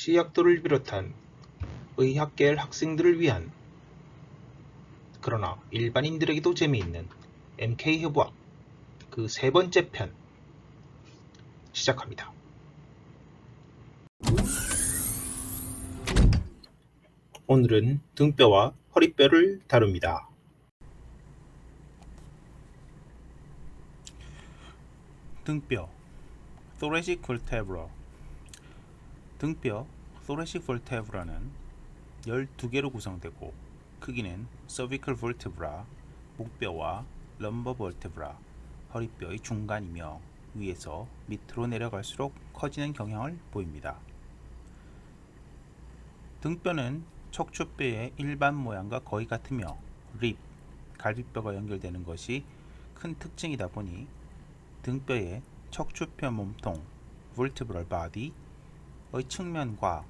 시약도를 비롯한 의학계열 학생들을 위한 그러나 일반인들에게도 재미있는 MK해부학 그 세 번째 편 시작합니다. 오늘은 등뼈와 허리뼈를 다룹니다. 등뼈 thoracic vertebra. 등뼈 thoracic vertebra는 12개로 구성되고 크기는 cervical vertebra, 목뼈와 lumbar vertebra, 허리뼈의 중간이며 위에서 밑으로 내려갈수록 커지는 경향을 보입니다. 등뼈는 척추뼈의 일반 모양과 거의 같으며 립, 갈비뼈가 연결되는 것이 큰 특징이다 보니 등뼈의 척추뼈 몸통 vertebral body의 측면과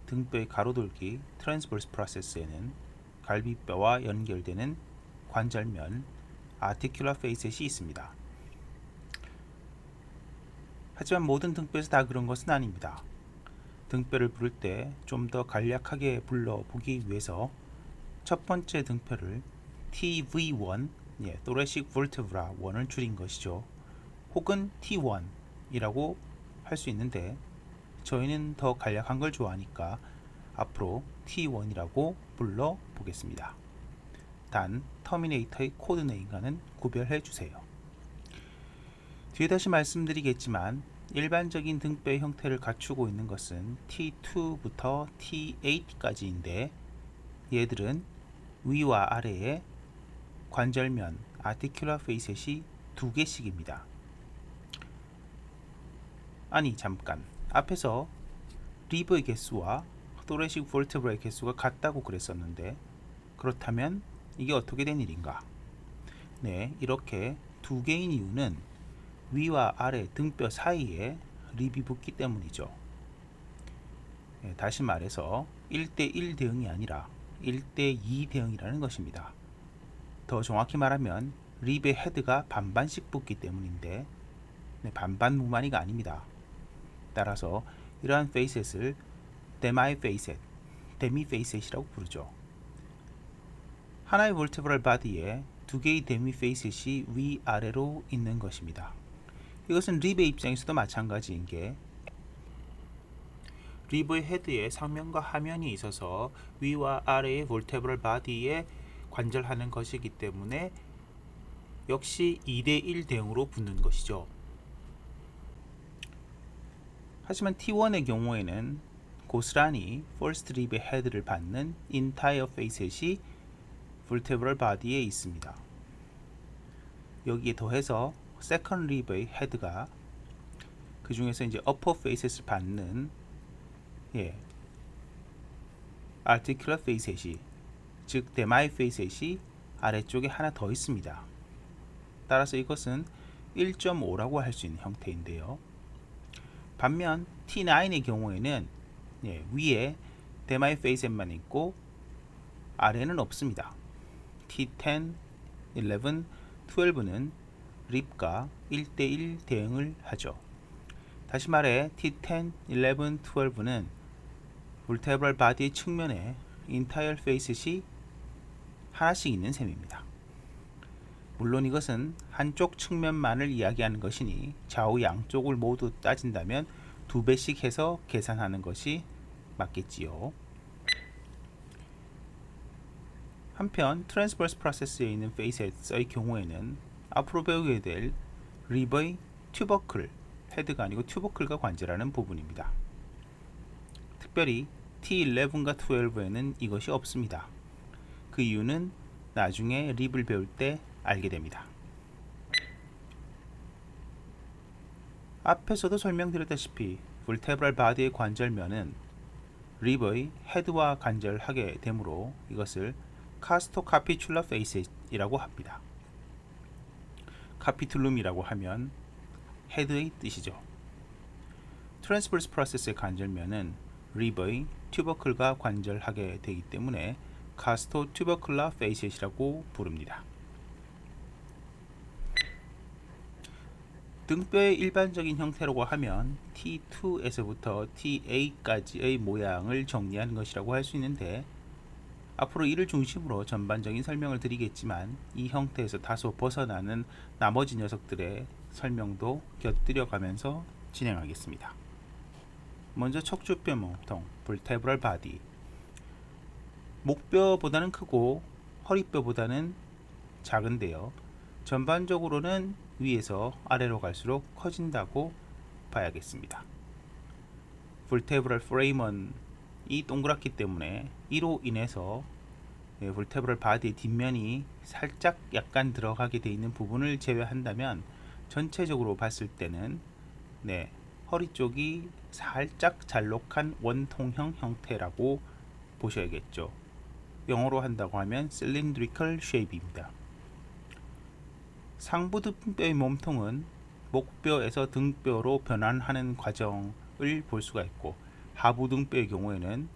등뼈의 가로돌기 transverse process에는 갈비뼈와 연결되는 관절면 articular facet이 있습니다. 하지만 모든 등뼈에서 다 그런 것은 아닙니다. 등뼈를 부를 때 좀 더 간략하게 불러보기 위해서 첫 번째 등뼈를 TV1, thoracic vertebra 1을 줄인 것이죠. 혹은 T1이라고 할 수 있는데 저희는 더 간략한 걸 좋아하니까 앞으로 T1이라고 불러보겠습니다. 단 터미네이터의 코드네임과는 구별해 주세요. 뒤에 다시 말씀드리겠지만 일반적인 등뼈의 형태를 갖추고 있는 것은 T2부터 T8까지인데 얘들은 위와 아래에 관절면 articular facet이 2개씩입니다. 아니 잠깐, 앞에서 리버의 개수와 thoracic vertebra의 개수가 같다고 그랬었는데 그렇다면 이게 어떻게 된 일인가? 네, 이렇게 2개인 이유는 위와 아래 등뼈 사이에 립이 붙기 때문이죠. 다시 말해서 1대1 대응이 아니라 1대2 대응이라는 것입니다. 더 정확히 말하면 립의 헤드가 반반씩 붙기 때문인데 반반 무만이가 아닙니다. 따라서 이러한 페이셋을 데미 페이셋이라고 부르죠. 하나의 vertebral body에 2개의 데미 페이셋이 위아래로 있는 것입니다. 이것은 립의 입장에서도 마찬가지인 게 립의 헤드에 상면과 하면이 있어서 위와 아래의 vertebral body에 관절하는 것이기 때문에 역시 2대1 대응으로 붙는 것이죠. 하지만 T1의 경우에는 고스란히 first rib의 헤드를 받는 entire facet이 vertebral body에 있습니다. 여기에 더해서 second rib의 헤드가 그 중에서 이제 upper facet을 받는 articular facet이 즉 데미 facet이 아래쪽에 하나 더 있습니다. 따라서 이것은 1.5라고 할 수 있는 형태인데요. 반면 T9의 경우에는 위에 데미 페이셋만 있고 아래는 없습니다. T10, 11, 12는 립과 1대1 대응을 하죠. 다시 말해 T10, 11, 12는 vertebral body의 측면에 entire facet이 하나씩 있는 셈입니다. 물론 이것은 한쪽 측면만을 이야기하는 것이니 좌우 양쪽을 모두 따진다면 2배씩 해서 계산하는 것이 맞겠지요. 한편 트랜스버스 프로세스에 있는 페이셋의 경우에는 앞으로 배우게 될 립의 튜버클, 헤드가 아니고 튜버클과 관절하는 부분입니다. 특별히 T11과 12에는 이것이 없습니다. 그 이유는 나중에 립을 배울 때 알게 됩니다. 앞에서도 설명드렸다시피 vertebral body의 관절면은 립의 헤드와 관절하게 되므로 이것을 costocapitular facet이라고 합니다. 카피툴룸이라고 하면 헤드의 뜻이죠. 트랜스버스 프로세스의 관절면은 립의 튜버클과 관절하게 되기 때문에 costotubercular facet이라고 부릅니다. 등뼈의 일반적인 형태라고 하면 T2에서부터 T8까지의 모양을 정리하는 것이라고 할 수 있는데, 앞으로 이를 중심으로 전반적인 설명을 드리겠지만 이 형태에서 다소 벗어나는 나머지 녀석들의 설명도 곁들여 가면서 진행하겠습니다. 먼저 척추뼈 몸통, vertebral body. 목뼈보다는 크고 허리뼈보다는 작은데요. 전반적으로는 위에서 아래로 갈수록 커진다고 봐야겠습니다. vertebral foramen 이 동그랗기 때문에 이로 인해서 vertebral body의 뒷면이 살짝 약간 들어가게 되어 있는 부분을 제외한다면 전체적으로 봤을 때는 허리 쪽이 살짝 잘록한 원통형 형태라고 보셔야겠죠. 영어로 한다고 하면 cylindrical shape입니다. 상부 등뼈의 몸통은 목뼈에서 등뼈로 변환하는 과정을 볼 수가 있고, 하부 등뼈의 경우에는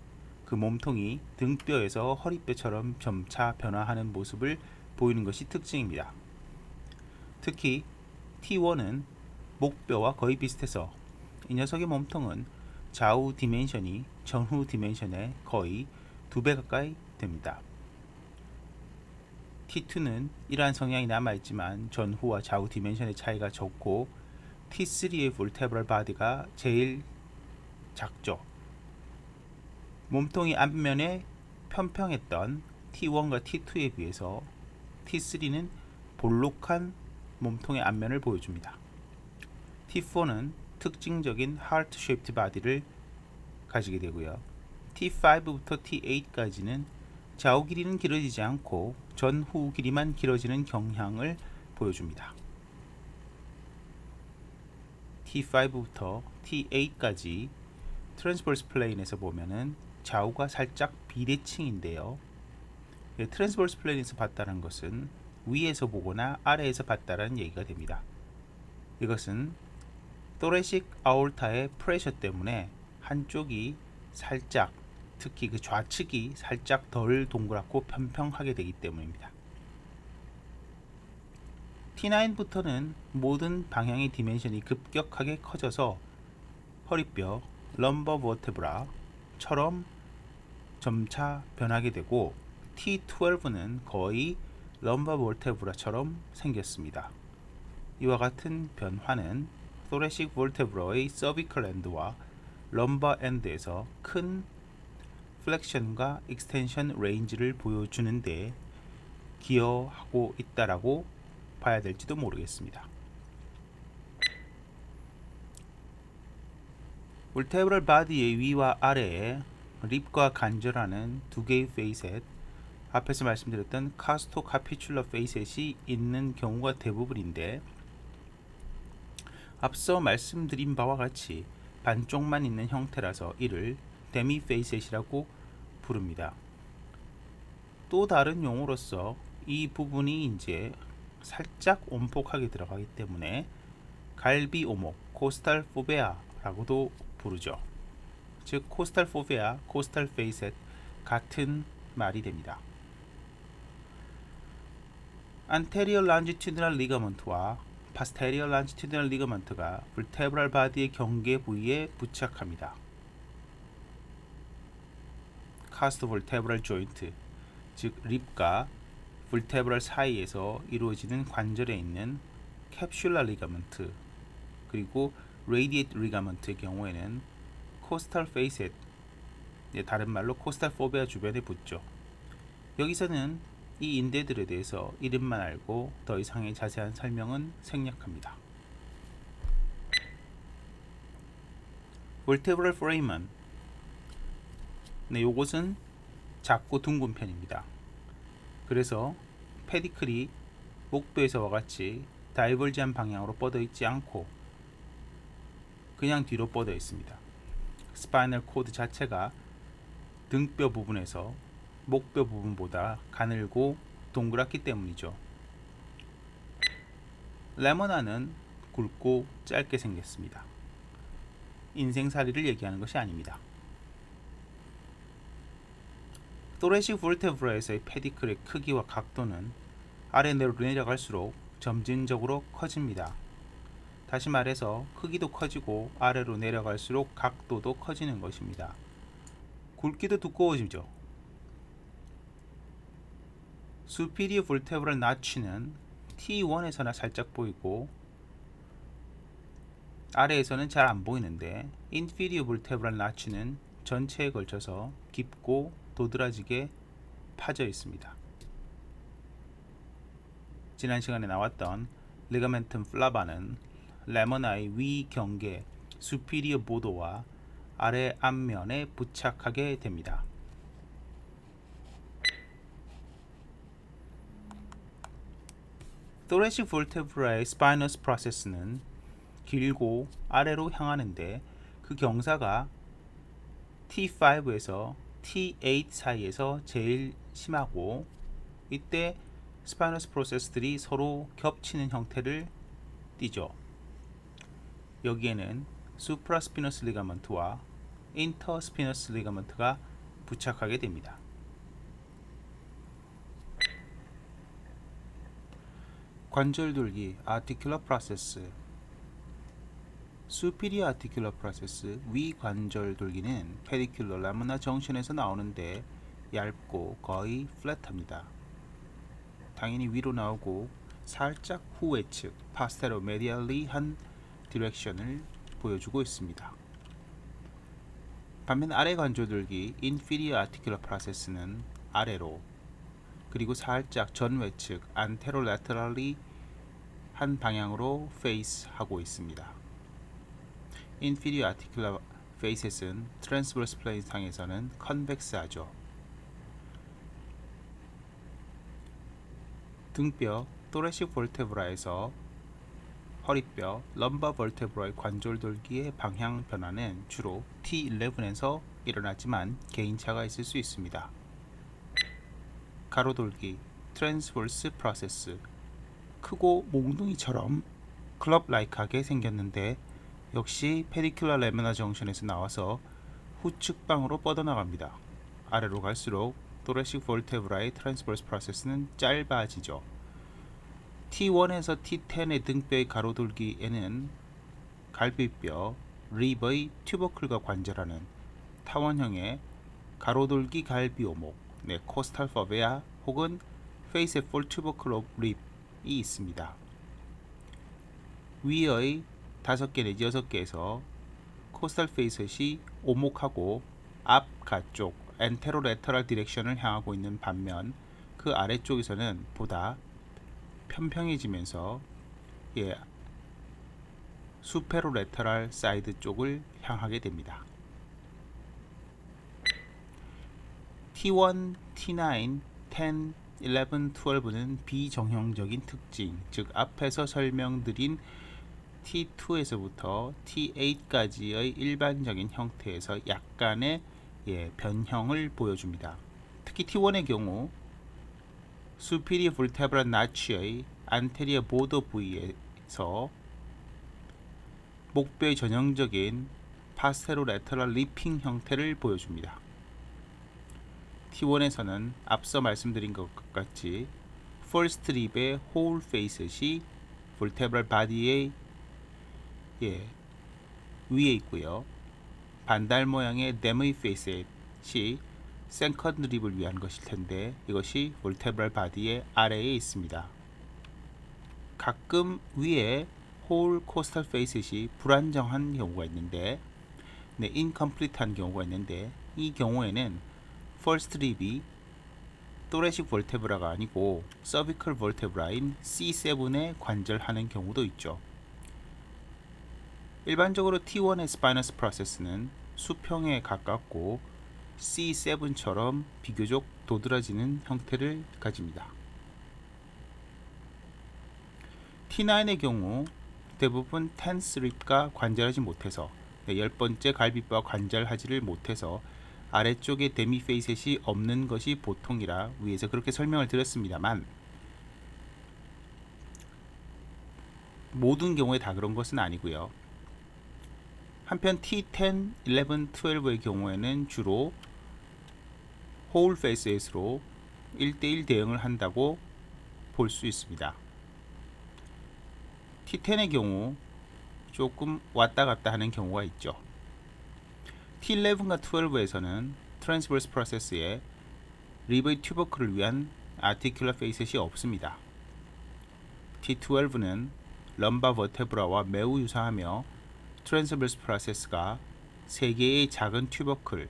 그 몸통이 등뼈에서 허리뼈처럼 점차 변화하는 모습을 보이는 것이 특징입니다. 특히 T1은 목뼈와 거의 비슷해서 이 녀석의 몸통은 좌우 디멘션이 전후 디멘션의 거의 2배 가까이 됩니다. T2는 이러한 성향이 남아있지만 전후와 좌우 디멘션의 차이가 적고, T3의 vertebral body가 제일 작죠. 몸통이 앞면에 평평했던 T1과 T2에 비해서 T3는 볼록한 몸통의 앞면을 보여줍니다. T4는 특징적인 heart-shaped body를 가지게 되고요. T5부터 T8까지는 좌우 길이는 길어지지 않고 전후 길이만 길어지는 경향을 보여줍니다. T5부터 T8까지 트랜스버스 플레인에서 보면은 좌우가 살짝 비대칭인데요. 트랜스버스 플레인에서 봤다는 것은 위에서 보거나 아래에서 봤다는 얘기가 됩니다. 이것은 thoracic aorta의 프레셔 때문에 한쪽이 살짝, 특히 그 좌측이 살짝 덜 동그랗고 평평하게 되기 때문입니다. T9부터는 모든 방향의 디멘션이 급격하게 커져서 허리뼈, lumbar vertebra처럼 점차 변하게 되고, T12는 거의 lumbar vertebra처럼 생겼습니다. 이와 같은 변화는 thoracic vertebra의 cervical end와 lumbar end에서 큰 플렉션과 익스텐션 레인지를 보여주는 데 기여하고 있다라고 봐야 될지도 모르겠습니다. vertebral body의 위와 아래에 립과 관절하는 두 개의 페이셋, 앞에서 말씀드렸던 카스토카피출러 페이셋이 있는 경우가 대부분인데, 앞서 말씀드린 바와 같이 반쪽만 있는 형태라서 이를 데미 페이셋이라고 부릅니다. 또 다른 용어로서 이 부분이 이제 살짝 온폭하게 들어가기 때문에 갈비 오목, 코스탈 포베아라고도 부르죠. 즉 코스탈 포베아, 코스탈 페이셋 같은 말이 됩니다. anterior longitudinal ligament와 posterior longitudinal ligament가 vertebral body의 경계 부위에 부착합니다. cast vertebral joint, 즉 립과 vertebral 사이에서 이루어지는 관절에 있는 capsular ligament, 그리고 radiate ligament의 경우에는 coastal facet, 다른 말로 coastal fovea 주변에 붙죠. 여기서는 이 인대들에 대해서 이름만 알고 더 이상의 자세한 설명은 생략합니다. vertebral foramen, 요것은 작고 둥근 편입니다. 그래서 페디클이 목뼈에서와 같이 다이벌지한 방향으로 뻗어 있지 않고 그냥 뒤로 뻗어 있습니다. 스파이널 코드 자체가 등뼈 부분에서 목뼈 부분보다 가늘고 동그랗기 때문이죠. 레머나는 굵고 짧게 생겼습니다. 인생살이를 얘기하는 것이 아닙니다. thoracic vertebra에서의 페디클의 크기와 각도는 아래로 내려갈수록 점진적으로 커집니다. 다시 말해서 크기도 커지고 아래로 내려갈수록 각도도 커지는 것입니다. 굵기도 두꺼워지죠. Superior vertebral notch는 T1에서나 살짝 보이고 아래에서는 잘 안 보이는데 Inferior vertebral notch는 전체에 걸쳐서 깊고 도드라지게 파져 있습니다. 지난 시간에 나왔던 리가멘tum flava는 레머나의 위 경계 superior border와 아래 앞면에 부착하게 됩니다. thoracic vertebrae spinous process는 길고 아래로 향하는데 그 경사가 T5에서 T8 사이에서 제일 심하고 이때 스파이너스 프로세스들이 서로 겹치는 형태를 띠죠. 여기에는 수프라스피너스 리가먼트와 인터스피너스 리가먼트가 부착하게 됩니다. 관절돌기 articular process. superior articular process 위 관절돌기는 pedicular lamina junction에서 나오는데 얇고 거의 플랫합니다. 당연히 위로 나오고 살짝 후회 측 파스테로메디알리 한 디렉션을 보여주고 있습니다. 반면 아래 관절돌기 inferior articular process는 아래로 그리고 살짝 전외측 anterolaterally 한 방향으로 페이스하고 있습니다. inferior articular facet은 transverse plane 상에서는 컨벡스하죠. 등뼈 thoracic vertebra에서 허리뼈 lumbar vertebra의 관절돌기의 방향 변화는 주로 T11에서 일어나지만 개인차가 있을 수 있습니다. 가로돌기 transverse process 크고 몽둥이처럼 클럽-라이크하게 생겼는데 역시 pedicular lamina junction에서 나와서 후측방으로 뻗어나갑니다. 아래로 갈수록 thoracic vertebra의 transverse process는 짧아지죠. T1에서 T10의 등뼈의 가로돌기에는 갈비뼈, 립의 튜버클과 관절하는 타원형의 가로돌기 갈비 오목, 코스탈 퍼베아 혹은 페이스의 폴 튜버클 오브 립이 있습니다. 위의 5개 내지 6개에서 코스탈 페이셋이 오목하고 앞 가쪽 엔테로레터럴 디렉션을 향하고 있는 반면 그 아래쪽에서는 보다 편평해지면서 수페로레터럴 사이드 쪽을 향하게 됩니다. T1, T9, 10, 11, 12는 비정형적인 특징, 즉 앞에서 설명드린 T2에서부터 T8까지의 일반적인 형태에서 약간의 변형을 보여줍니다. 특히 T1의 경우 superior vertebral notch의 anterior border 부위에서 목뼈의 전형적인 파스테로레터럴 리핑 형태를 보여줍니다. T1에서는 앞서 말씀드린 것 같이 first rib의 whole facet이 vertebral body의 위에 있고요. 반달 모양의 댐의 facet이 second rib을 위한 것일 텐데 이것이 vertebral body의 아래에 있습니다. 가끔 위에 whole coastal facet이 불안정한 경우가 있는데 incomplete한 경우가 있는데 이 경우에는 first rib이 thoracic vertebra가 아니고 cervical vertebra인 C7에 관절하는 경우도 있죠. 일반적으로 T1의 spinous process는 수평에 가깝고 C7처럼 비교적 도드라지는 형태를 가집니다. T9의 경우 대부분 tense rib과 관절하지 못해서 10번째 갈비뼈와 관절하지를 못해서 아래쪽에 데미 페이셋이 없는 것이 보통이라 위에서 그렇게 설명을 드렸습니다만 모든 경우에 다 그런 것은 아니고요. 한편 T10, 11, 12의 경우에는 주로 whole face로 1대1 대응을 한다고 볼 수 있습니다. T10의 경우 조금 왔다 갔다 하는 경우가 있죠. T11과 12에서는 트랜스버스 프로세스에 리버의 튜버클을 위한 아티큘러 페이셋이 없습니다. T12는 럼바 버테브라와 매우 유사하며 트랜스버스 프로세스가 3개의 작은 튜버클,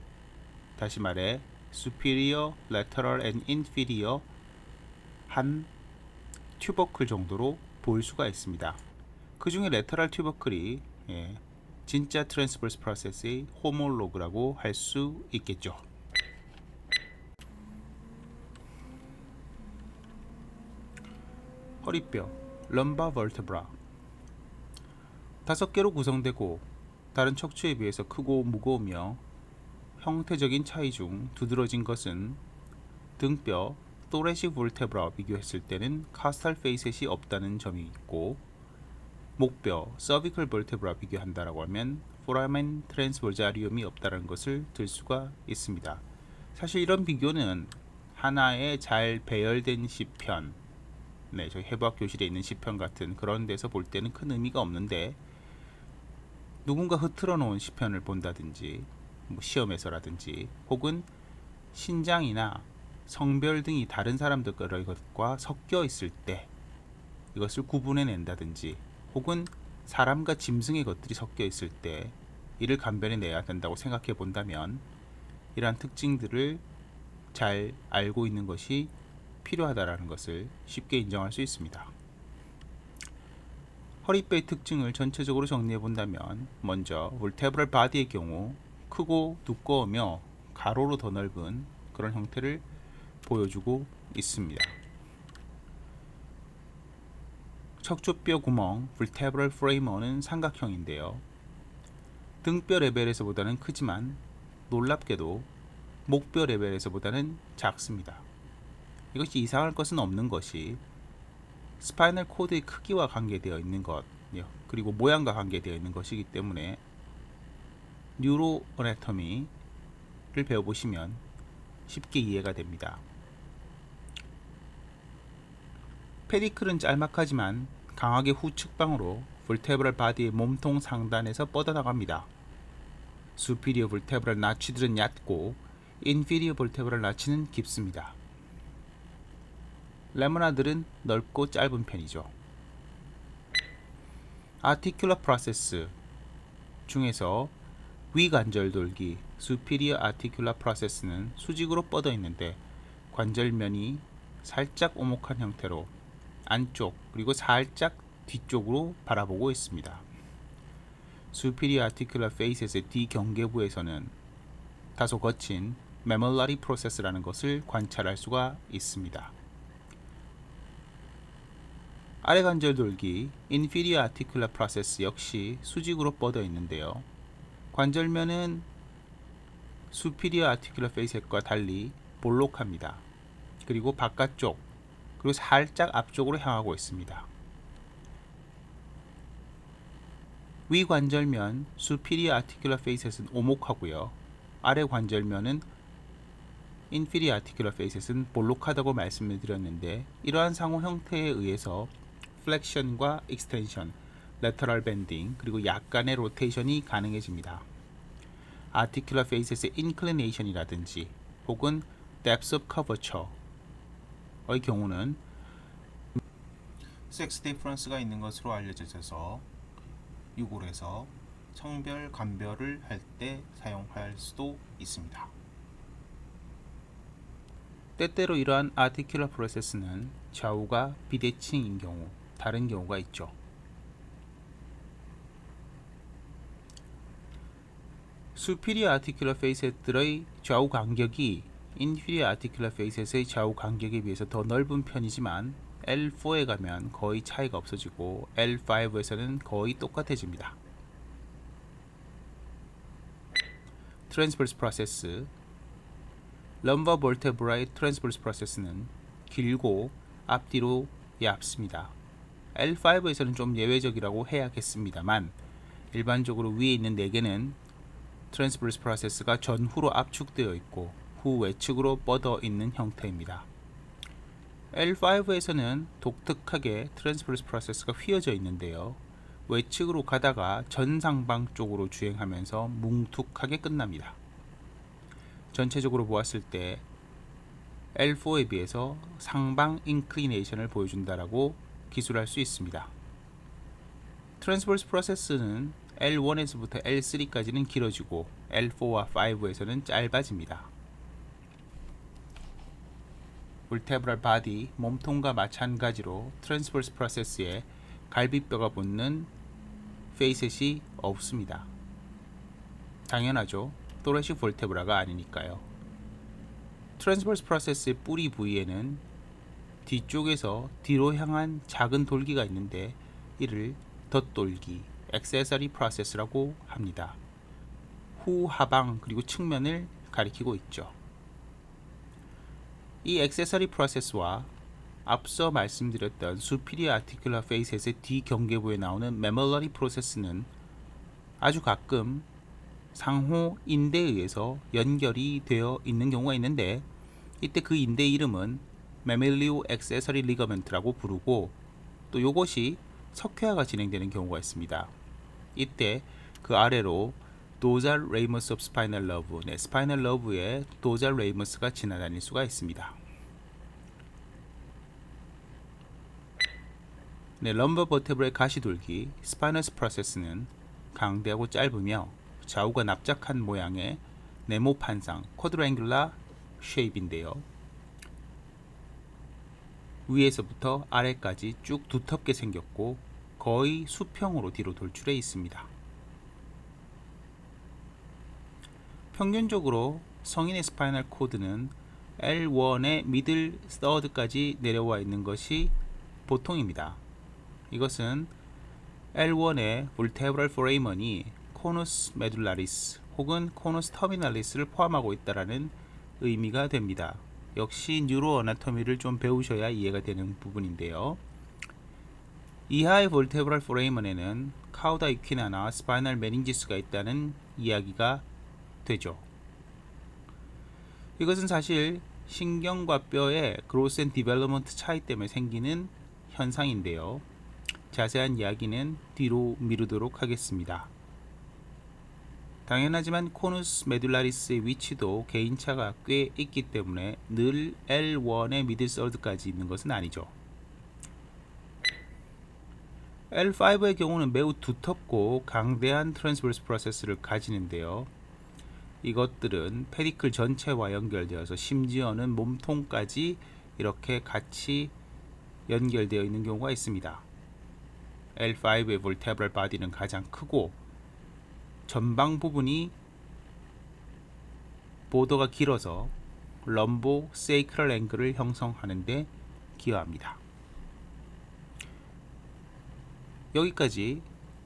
다시 말해 superior, lateral and inferior 한 튜버클 정도로 보일 수가 있습니다. 그 중에 레터럴 튜버클이 진짜 트랜스버스 프로세스의 호몰로그라고 할 수 있겠죠. 허리뼈, 럼바 버테브라 5개로 구성되고 다른 척추에 비해서 크고 무거우며 형태적인 차이 중 두드러진 것은 등뼈, 또레시 볼테브라와 비교했을 때는 카스탈 페이셋이 없다는 점이 있고, 목뼈, 서비컬 볼테브라와 비교한다라고 하면 포라멘 트랜스버자리움이 없다는 것을 들 수가 있습니다. 사실 이런 비교는 하나의 잘 배열된 시편, 저희 해부학 교실에 있는 시편 같은 그런 데서 볼 때는 큰 의미가 없는데, 누군가 흐트러 놓은 시편을 본다든지 시험에서라든지 혹은 신장이나 성별 등이 다른 사람들의 것과 섞여 있을 때 이것을 구분해낸다든지 혹은 사람과 짐승의 것들이 섞여 있을 때 이를 감별해내야 된다고 생각해 본다면 이러한 특징들을 잘 알고 있는 것이 필요하다는 것을 쉽게 인정할 수 있습니다. 허리뼈의 특징을 전체적으로 정리해 본다면 먼저 볼테브럴 바디의 경우 크고 두꺼우며 가로로 더 넓은 그런 형태를 보여주고 있습니다. 척추뼈 구멍 vertebral framer는 삼각형인데요. 등뼈 레벨에서보다는 크지만 놀랍게도 목뼈 레벨에서보다는 작습니다. 이것이 이상할 것은 없는 것이 스파이널 코드의 크기와 관계되어 있는 것, 그리고 모양과 관계되어 있는 것이기 때문에 뉴로 어나토미를 배워보시면 쉽게 이해가 됩니다. 페디클은 짤막하지만 강하게 후측방으로 볼테브럴 바디의 몸통 상단에서 뻗어나갑니다. 수피리어 볼테브럴 나치들은 얕고 인피리어 볼테브럴 나치는 깊습니다. 레모나들은 넓고 짧은 편이죠. 아티큘러 프로세스 중에서 위관절돌기 superior articular process는 수직으로 뻗어 있는데 관절면이 살짝 오목한 형태로 안쪽 그리고 살짝 뒤쪽으로 바라보고 있습니다. superior articular facet의 뒤경계부에서는 다소 거친 mammillary process라는 것을 관찰할 수가 있습니다. 아래 관절돌기 inferior articular process 역시 수직으로 뻗어 있는데요. 관절면은 superior articular facet과 달리 볼록합니다. 그리고 바깥쪽 그리고 살짝 앞쪽으로 향하고 있습니다. 위 관절면 superior articular facet은 오목하고요. 아래 관절면은 inferior articular facet은 볼록하다고 말씀을 드렸는데 이러한 상호 형태에 의해서 flexion과 extension, lateral bending 그리고 약간의 로테이션이 가능해집니다. articular facet의 inclination이라든지 혹은 depth of curvature의 경우는 섹스 디퍼런스가 있는 것으로 알려져서 유골에서 성별 감별을 할 때 사용할 수도 있습니다. 때때로 이러한 articular process는 좌우가 비대칭인 경우, 다른 경우가 있죠. superior articular facet들의 좌우 간격이 inferior articular facet의 좌우 간격에 비해서 더 넓은 편이지만 L4에 가면 거의 차이가 없어지고 L5에서는 거의 똑같아집니다. transverse process lumbar vertebrae transverse process는 길고 앞뒤로 얇습니다. L5에서는 좀 예외적이라고 해야겠습니다만 일반적으로 위에 있는 4개는 transverse process가 전후로 압축되어 있고 후 외측으로 뻗어 있는 형태입니다. L5에서는 독특하게 transverse process가 휘어져 있는데요. 외측으로 가다가 전상방 쪽으로 주행하면서 뭉툭하게 끝납니다. 전체적으로 보았을 때 L4에 비해서 상방 인클리네이션을 보여준다라고 기술할 수 있습니다. 트랜스버스 프로세스는 L1에서부터 L3까지는 길어지고 L4와 5에서는 짧아집니다. 볼테브랄 바디, 몸통과 마찬가지로 트랜스버스 프로세스에 갈비뼈가 붙는 페이셋이 없습니다. 당연하죠. 토레식 볼테브라가 아니니까요. 트랜스버스 프로세스의 뿌리 부위에는 뒤쪽에서 뒤로 향한 작은 돌기가 있는데 이를 덧돌기, 액세서리 프로세스라고 합니다. 후, 하방, 그리고 측면을 가리키고 있죠. 이 액세서리 프로세스와 앞서 말씀드렸던 수피리어 아티큘러 페이셋의 뒤 경계부에 나오는 메멀러리 프로세스는 아주 가끔 상호 인대에 의해서 연결이 되어 있는 경우가 있는데 이때 그 인대 이름은 메밀리오 액세서리 리거멘트라고 부르고 또 이것이 석회화가 진행되는 경우가 있습니다. 이때 그 아래로 도잘 레이머스 오브 스파이널 러브, 스파이널 러브에 도잘 레이머스가 지나다닐 수가 있습니다. 럼버 버테브라의 가시돌기, 스파이너스 프로세스는 강대하고 짧으며 좌우가 납작한 모양의 네모 판상, 쿼드랭귤라 쉐입인데요. 위에서부터 아래까지 쭉 두텁게 생겼고 거의 수평으로 뒤로 돌출해 있습니다. 평균적으로 성인의 스파이널 코드는 L1의 미들 서드까지 내려와 있는 것이 보통입니다. 이것은 L1의 볼테브랄 포레이먼이 코너스 메둘라리스 혹은 코너스 터미널리스를 포함하고 있다는 의미가 됩니다. 역시 뉴로 어나토미를 좀 배우셔야 이해가 되는 부분인데요. 이하의 볼테브랄 포레이먼에는 카우다 이퀴나나 스파이널 메닌지스가 있다는 이야기가 되죠. 이것은 사실 신경과 뼈의 그로스 앤 디벨롭먼트 차이 때문에 생기는 현상인데요. 자세한 이야기는 뒤로 미루도록 하겠습니다. 당연하지만 코누스 메듈라리스의 위치도 개인차가 꽤 있기 때문에 늘 L1의 미들 서드까지 있는 것은 아니죠. L5의 경우는 매우 두텁고 강대한 트랜스버스 프로세스를 가지는데요. 이것들은 페디클 전체와 연결되어서 심지어는 몸통까지 이렇게 같이 연결되어 있는 경우가 있습니다. L5의 볼테브랄 바디는 가장 크고 전방 부분이 보더가 길어서 럼보 세이크럴 앵글을 형성하는 데 기여합니다. 여기까지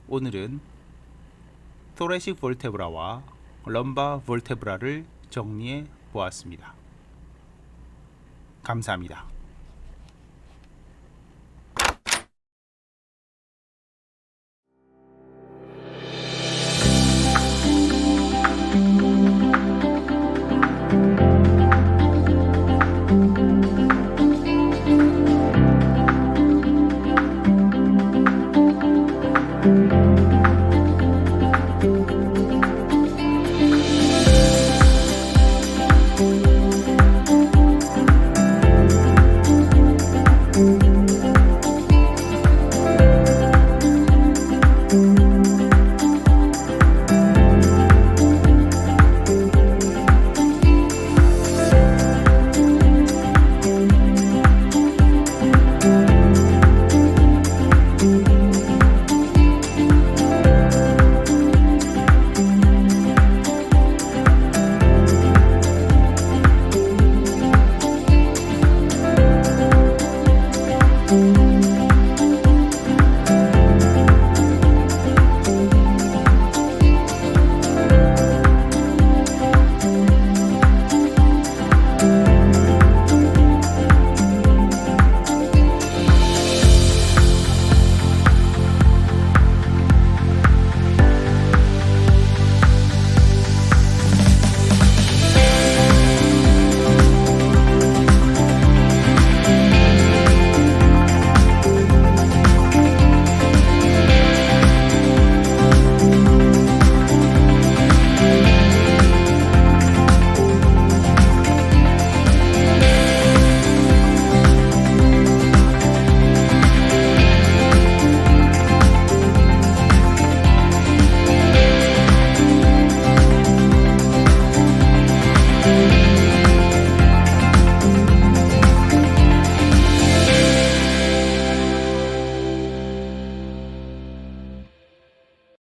오늘은 토레식 볼테브라와 럼바 볼테브라를 정리해 보았습니다. 감사합니다.